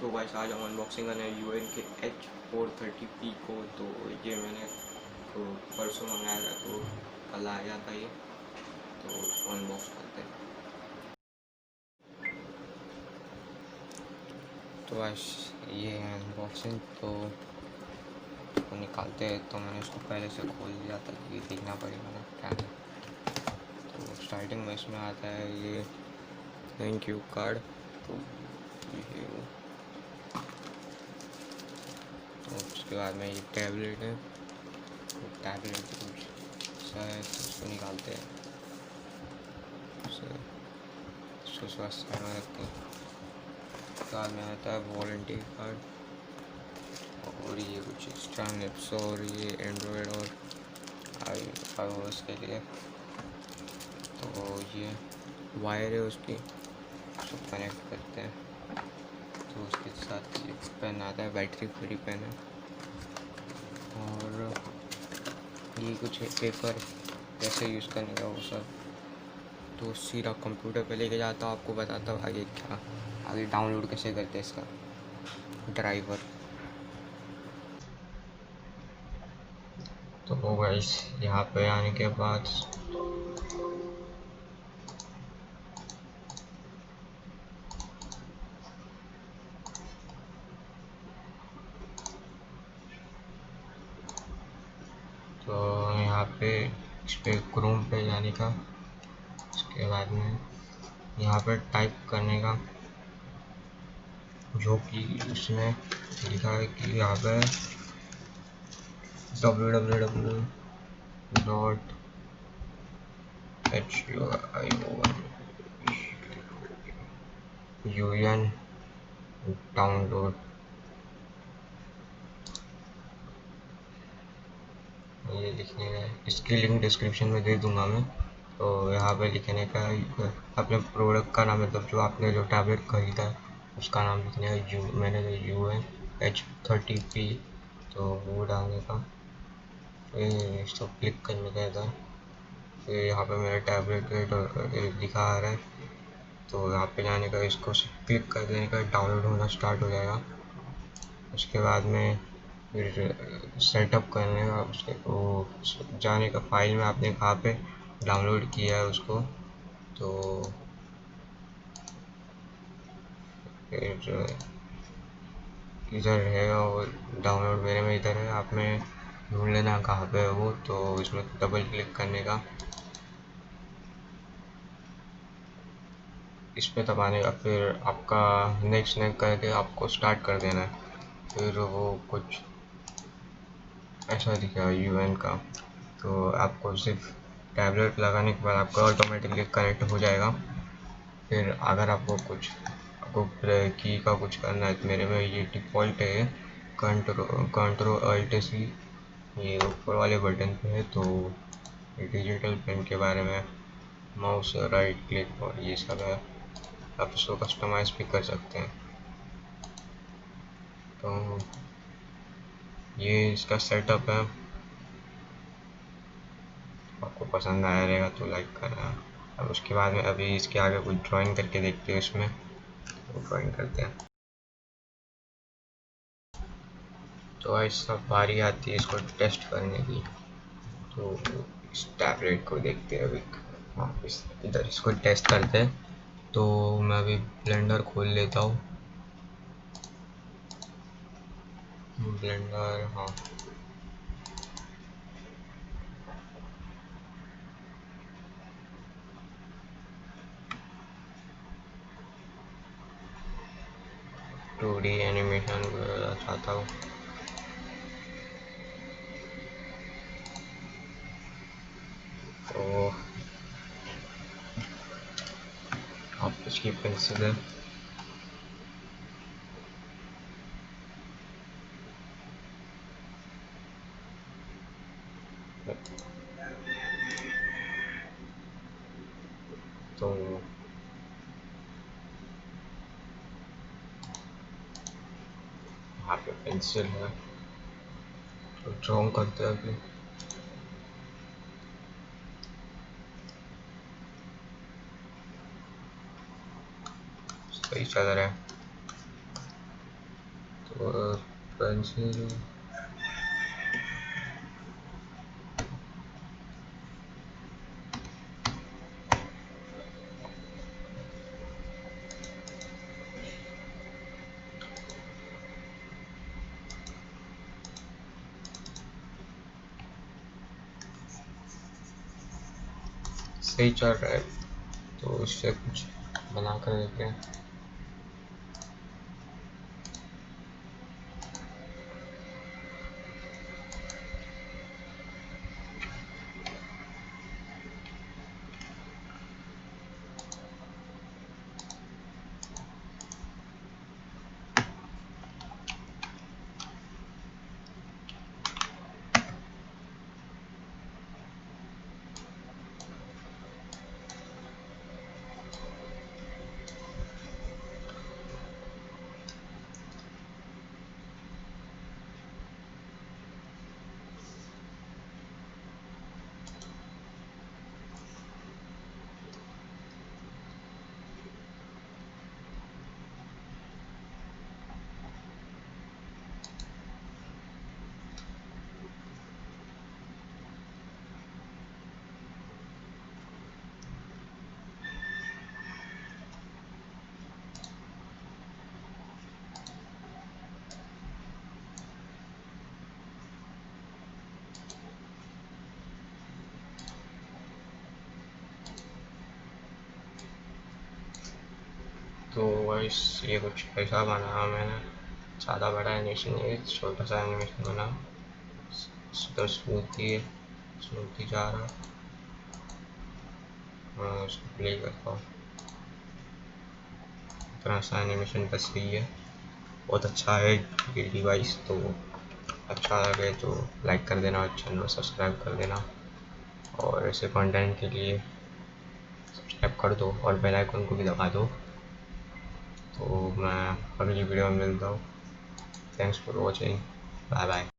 तो गाइस आज हम अनबॉक्सिंग करने UN के H430P को। तो ये मैंने परसों मंगाया था, तो कल आ जाता ये, तो उसको अनबॉक्स करते हैं। तो बस ये है अनबॉक्सिंग, तो निकालते हैं। तो मैंने उसको पहले से खोल लिया था, ये देखना पड़ेगा ना क्या है। तो स्टार्टिंग में इसमें आता है ये थैंक यू कार्ड। तो ये तो उसके बाद में ये टैबलेट है, तो टैबलेट कुछ ऐसा है, तो उसको निकालते हैं, उसको स्वास्थ्य साइड में रखते हैं। उसके बाद में आता है वारंटी कार्ड, और ये कुछ एक्स्ट्रा निप्स, और ये एंड्रॉयड और iOS के लिए। तो ये वायर है उसकी, उसको कनेक्ट करते हैं। तो उसके साथ ये पेन आता है, बैटरी फ्री पेन है। और ये कुछ पेपर कैसे यूज़ करने का वो सब, तो सीधा कंप्यूटर पे लेके जाता हूँ, आपको बताता हूँ आगे डाउनलोड कैसे करते हैं इसका ड्राइवर। तो गाइस यहाँ पे आने के बाद तो यहाँ पे इस पर क्रोम पे जाने का, उसके बाद में यहाँ पे टाइप करने का, जो कि उसमें लिखा है कि यहाँ पे www.HUION डाउनलोड, ये लिखने का है। इसकी लिंक डिस्क्रिप्शन में दे दूंगा मैं। तो यहाँ पे लिखने का अपने प्रोडक्ट का नाम, मतलब जो आपने जो टैबलेट खरीदा है उसका नाम लिखने का, मैंने UNH30P, तो वो डालने का। फिर इसको क्लिक करने का था। फिर यहाँ पे मेरा टैबलेट लिखा आ रहा है, तो यहाँ पे जाने का, इसको क्लिक कर देने का, डाउनलोड होना स्टार्ट हो जाएगा। उसके बाद में फिर सेटअप करने का, उसके वो जाने का फाइल में आपने कहाँ पे डाउनलोड किया है उसको। तो फिर इधर रहेगा वो डाउनलोड, मेरे में इधर है, आप में ढूंढ लेना कहाँ पे है वो। तो इसमें डबल क्लिक करने का, इस पे दबाने का, फिर आपका नेक्स्ट करके आपको स्टार्ट कर देना है। फिर वो कुछ ऐसा दिखेगा UN का। तो आपको सिर्फ टैबलेट लगाने के बाद आपका ऑटोमेटिकली कनेक्ट हो जाएगा। फिर अगर आपको की का कुछ करना है, तो मेरे में ये डिफ़ॉल्ट है कंट्रोल अल्ट सी, ये ऊपर वाले बटन पे है। तो डिजिटल पेन के बारे में माउस राइट क्लिक और ये सब है, आप इसको कस्टमाइज भी कर सकते हैं। तो ये इसका सेटअप है, आपको पसंद आया रहेगा तो लाइक करना। अब उसके बाद में अभी इसके आगे कुछ ड्राइंग करके देखते हैं, इसमें तो ड्राइंग करते हैं। तो ऐसा बारी आती है इसको टेस्ट करने की। तो इस टैबलेट को देखते हैं अभी, हाँ इधर इसको टेस्ट करते हैं। तो मैं अभी ब्लेंडर खोल लेता हूँ, ब्लेंडर, हाँ। टू डी एनिमेशन चाहता हूँ। तो आप इसकी पेंसिल है, तो यहाँ पे पेंसिल है, तो ड्रॉ करते हैं अभी। सही चल रहा है। और पेंसिल सही चल रहा है, तो इससे कुछ बना कर देते हैं। तो गाइस ये कुछ ऐसा बना मैंने, ज़्यादा बड़ा एनिमेशन नहीं, छोटा सा एनिमेशन बना। तो स्मूथी जा रहा। मैं उसको प्ले करता हूँ। इतना सा एनिमेशन बस रही है, बहुत अच्छा है ये डिवाइस। तो अच्छा लगे तो लाइक कर देना और चैनल सब्सक्राइब कर देना, और ऐसे कंटेंट के लिए सब्सक्राइब कर दो और बेल आइकन को भी दबा दो। तो मैं अगली वीडियो में मिलता हूँ। Thanks for watching, bye bye.